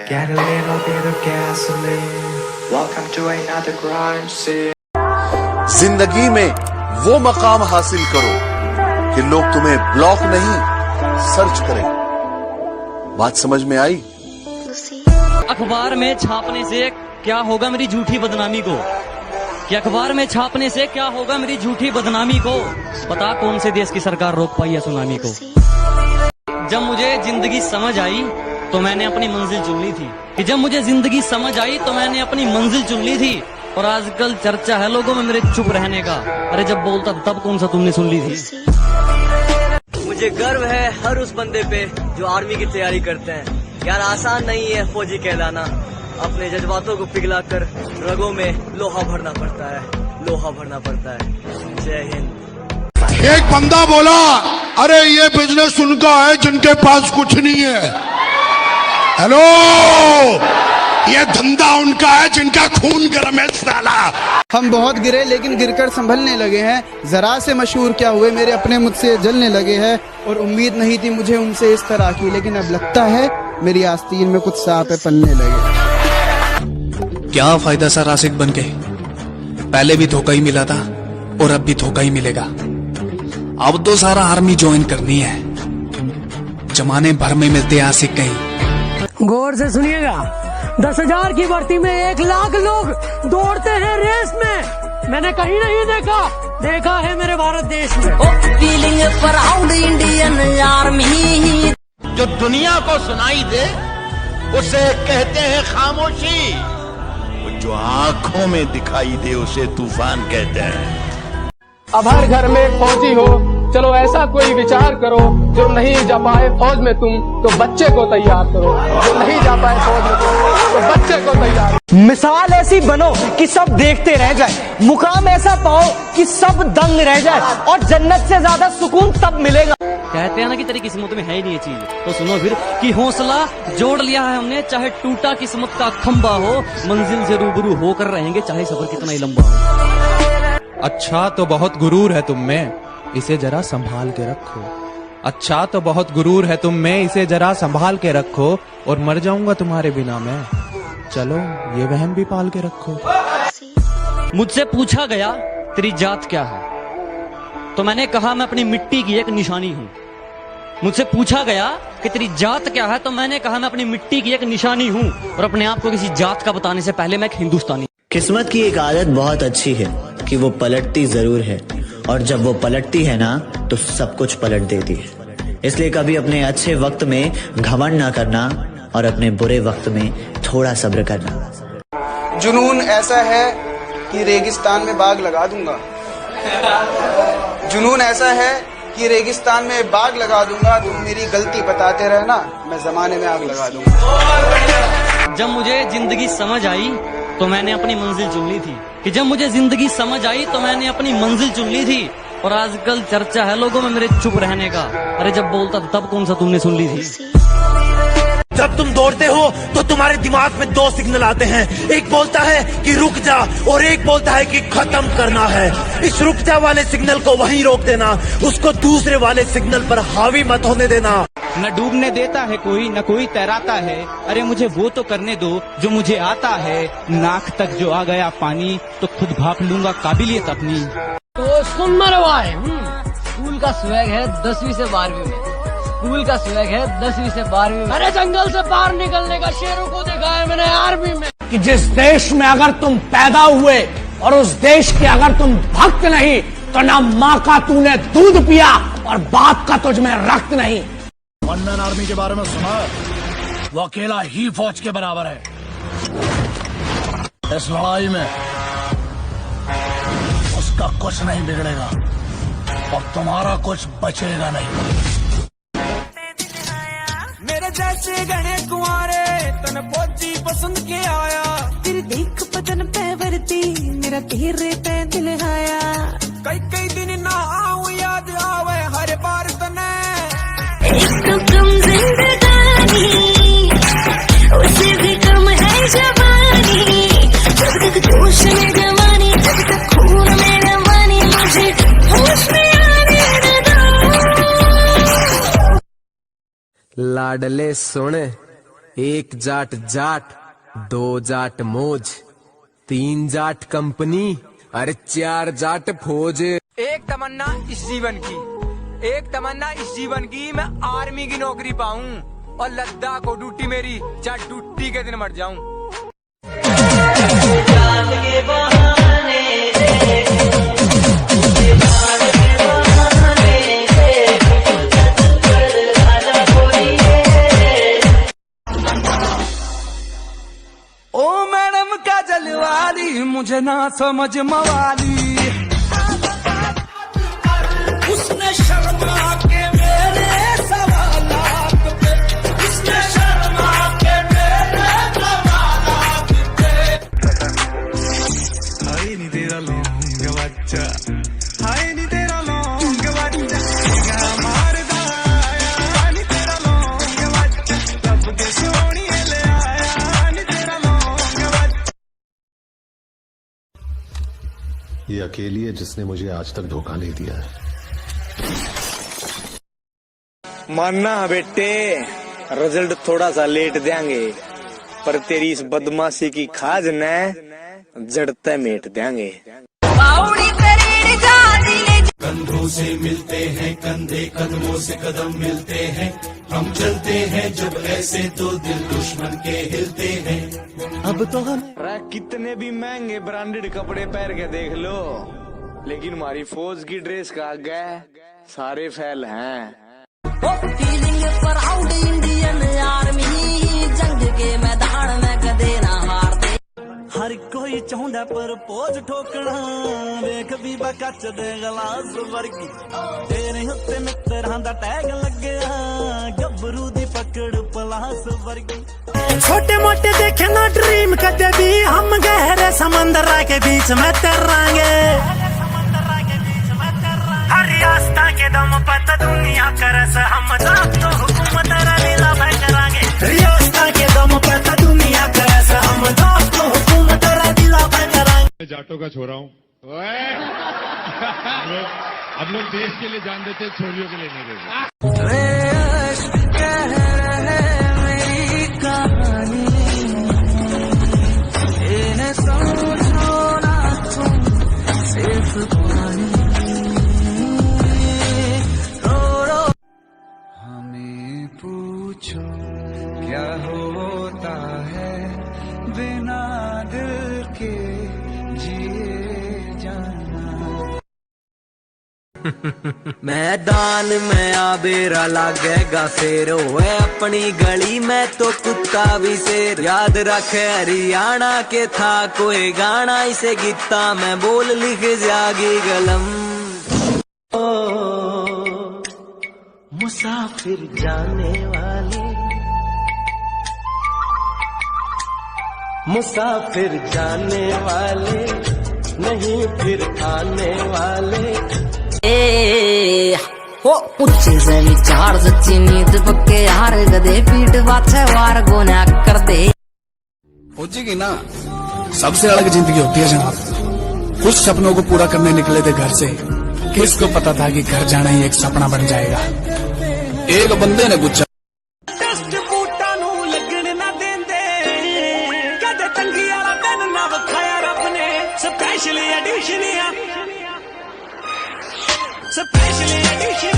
Get a little bit of gasoline. Welcome to another crime scene. जिंदगी में वो मकाम हासिल करो कि लोग तुम्हें ब्लॉक नहीं सर्च करें। बात समझ में आई? अखबार में छापने से क्या होगा मेरी झूठी बदनामी को, कि अखबार में छापने से क्या होगा मेरी झूठी बदनामी को। पता कौन से देश की सरकार रोक पाई है सुनामी को। जब मुझे जिंदगी समझ आई तो मैंने अपनी मंजिल चुन ली थी, कि जब मुझे जिंदगी समझ आई तो मैंने अपनी मंजिल चुन ली थी। और आजकल चर्चा है लोगों में मेरे चुप रहने का। अरे जब बोलता तब कौन सा तुमने सुन ली थी। मुझे गर्व है हर उस बंदे पे जो आर्मी की तैयारी करते हैं। यार आसान नहीं है फौजी कहलाना, अपने जज्बातों को पिघला कर रगों में लोहा भरना पड़ता है, लोहा भरना पड़ता है। जय हिंद। एक बंदा बोला, अरे ये बिजनेस उनका है जिनके पास कुछ नहीं है। हेलो, ये धंधा उनका है जिनका खून गर्म है साला। हम बहुत गिरे लेकिन गिरकर संभलने लगे हैं। जरा से मशहूर क्या हुए, मेरे अपने मुझसे जलने लगे हैं। और उम्मीद नहीं थी मुझे उनसे इस तरह की, लेकिन अब लगता है मेरी आस्तीन में कुछ सांप पलने लगे। क्या फायदा सर आशिक बन के, पहले भी धोखा ही मिला था और अब भी धोखा ही मिलेगा। अब तो सारा आर्मी ज्वाइन करनी है, जमाने भर में मिलते आशिक कहीं। गौर से सुनिएगा, 10,000 की भर्ती में 1,00,000 लोग दौड़ते हैं रेस में। मैंने कहीं नहीं देखा है मेरे भारत देश में। Feeling proud Indian army. जो दुनिया को सुनाई दे उसे कहते हैं खामोशी, जो आंखों में दिखाई दे उसे तूफान कहते हैं। अब हर घर में फौजी हो, चलो ऐसा कोई विचार करो। जो नहीं जा पाए फौज में तुम तो बच्चे को तैयार करो, जो नहीं जा पाए फौज में तुम तो बच्चे को तैयार। मिसाल ऐसी बनो कि सब देखते रह जाए, मुकाम ऐसा पाओ कि सब दंग रह जाए, और जन्नत से ज्यादा सुकून तब मिलेगा। कहते हैं ना कि तेरी किस्मत में है ही नहीं ये चीज, तो सुनो फिर कि हौसला जोड़ लिया है हमने। चाहे टूटा किस्मत का खंबा हो, मंजिल से रूबरू होकर रहेंगे चाहे सफर कितना ही लंबा हो। अच्छा तो बहुत गुरूर है तुम में, इसे जरा संभाल के रखो। अच्छा तो बहुत गुरूर है तुम में, इसे जरा संभाल के रखो। और मर जाऊंगा तुम्हारे बिना मैं, चलो ये वहम भी पाल के रखो। मुझसे पूछा गया तेरी जात क्या है, तो मैंने कहा मैं अपनी मिट्टी की एक निशानी हूँ। मुझसे पूछा गया कि तेरी जात क्या है, तो मैंने कहा मैं अपनी मिट्टी की एक निशानी हूँ। और अपने आप को किसी जात का बताने से पहले मैं एक हिंदुस्तानी। किस्मत की एक आदत बहुत अच्छी है कि वो पलटती जरूर है, और जब वो पलटती है ना तो सब कुछ पलट देती है। इसलिए कभी अपने अच्छे वक्त में घमंड ना करना और अपने बुरे वक्त में थोड़ा सब्र करना। जुनून ऐसा है कि रेगिस्तान में बाग लगा दूंगा। जुनून ऐसा है कि रेगिस्तान में बाग लगा दूंगा। तुम मेरी गलती बताते रहना, मैं जमाने में आग लगा दूंगा। जब मुझे जिंदगी समझ आई तो मैंने अपनी मंजिल चुन ली थी, कि जब मुझे जिंदगी समझ आई तो मैंने अपनी मंजिल चुन ली थी। और आजकल चर्चा है लोगों में मेरे चुप रहने का। अरे जब बोलता तब कौन सा तुमने सुन ली थी। जब तुम दौड़ते हो तो तुम्हारे दिमाग में 2 सिग्नल आते हैं, एक बोलता है कि रुक जा और एक बोलता है कि खत्म करना है। इस रुक जा वाले सिग्नल को वहीं रोक देना, उसको दूसरे वाले सिग्नल पर हावी मत होने देना। न डूबने देता है कोई, न कोई तैराता है। अरे मुझे वो तो करने दो जो मुझे आता है। नाक तक जो आ गया पानी तो खुद भाप लूंगा काबिलियत अपनी। तो सुन मेरे भाई, स्कूल का स्वैग है 10वीं से 12वीं में। स्कूल का स्वैग है 10वीं से 12वीं में। अरे जंगल से बाहर निकलने का शेरों को देखा है मैंने आर्मी में। कि जिस देश में अगर तुम पैदा हुए और उस देश के अगर तुम भक्त नहीं, तो ना माँ का तूने दूध पिया और बाप का तुझ में रक्त नहीं। वन मैन आर्मी के बारे में सुना, वो अकेला ही फौज के बराबर है। इस लड़ाई में उसका कुछ नहीं बिगड़ेगा और तुम्हारा कुछ बचेगा नहीं। मेरे जैसे घने कुंवारे तन फौजी पसंद के आया। तेरी देख बदन पे वर्दी, मेरा तेरे पे दिल आया। कई दिन ना आऊं याद आवे हर बार तने। कम जिंदगानी उससे भी कम है जवानी। जब तक जोश में जवानी, जब तक खून में रवानी, मुझे होश में आने दो। लाडले सुन, एक जाट जाट, 2 जाट मौज, 3 जाट कंपनी, अरे 4 जाट फौज। एक तमन्ना इस जीवन की, एक तमन्ना इस जीवन की, मैं आर्मी की नौकरी पाऊं और लद्दाख को ड्यूटी मेरी, चाहे ड्यूटी के दिन मर जाऊं। ओ मैडम काजल वाली, मुझे ना समझ मवाली, उसने शर्मा के मेरे सवालात पे, उसने शर्मा के मेरे सवालात पे। हाय नी तेरा लौंग बच्चा, हाय नी तेरा लौंग बच्चा, क्या मारदा आया नी तेरा लौंग बच्चा, लब के सोनी ले आया नी तेरा लौंग बच्चा। ये अकेली है जिसने मुझे आज तक धोखा नहीं दिया है। मानना बेटे, रिजल्ट थोड़ा सा लेट देंगे, पर तेरी इस बदमाशी की खाज न जड़ते मेट देंगे। कंधों से मिलते हैं कंधे, कदमों से कदम मिलते हैं, हम चलते हैं जब ऐसे तो दिल दुश्मन के हिलते हैं। अब तो हम कितने भी महंगे ब्रांडेड कपड़े पहन के देख लो, लेकिन हमारी फौज की ड्रेस का आगे सारे फैल हैं। फीलिंग प्राउड इंडियन आर्मी, जंग के मैदान में कदे ना हारते। हर कोई चाहता पर पोज ठोकना, देख भी बकच दे गलास वर्गी, तेरे उत्ते मित्तरां दा टैग लगया, गबरू दी पकड़ पलास वर्गी। छोटे मोटे देखे ना ड्रीम कदे भी, हम गहरे समंदर के बीच में तैरांगे, हर रास्ता के दम पर तो दुनिया करस, हम तो हुकूमत लीला करांगे, रास्ता के दम पर तो दुनिया करस, हम तो हुकूमत लीला करांगे। जाटों का छोरा हूँ, अब लोग देश के लिए जान देते, छोरियों के लिए नहीं देते। मेरी कहानी इन्हें समझो ना तुम, सिर्फ पानी पूछो क्या होता है बिना दिल के जिए जाना। मैदान में आबेरा लागेगा शेर, होए अपनी गली में तो कुत्ता भी शेर। याद रखे हरियाणा के था कोई गाना, इसे गीता में बोल लिख जागी कलम। मुसाफिर जाने वाले, मुसाफिर जाने वाले, नहीं फिर आने वाले। ओ ऊंचे से विचार सच्ची नींद पक्के हार गदे, पीठ बाछे वार गोना कर दे। पहुंचेगी ना, सबसे अलग जिंदगी होती है जनाब। कुछ सपनों को पूरा करने निकले थे घर से, किसको पता था कि घर जाना ही एक सपना बन जाएगा। एक बंदे ने पूछा, टेस्ट बूटा नू लगन ना देंदे, कदे तंगी वाला दिन ना वखाया रब ने। Special edition, special edition.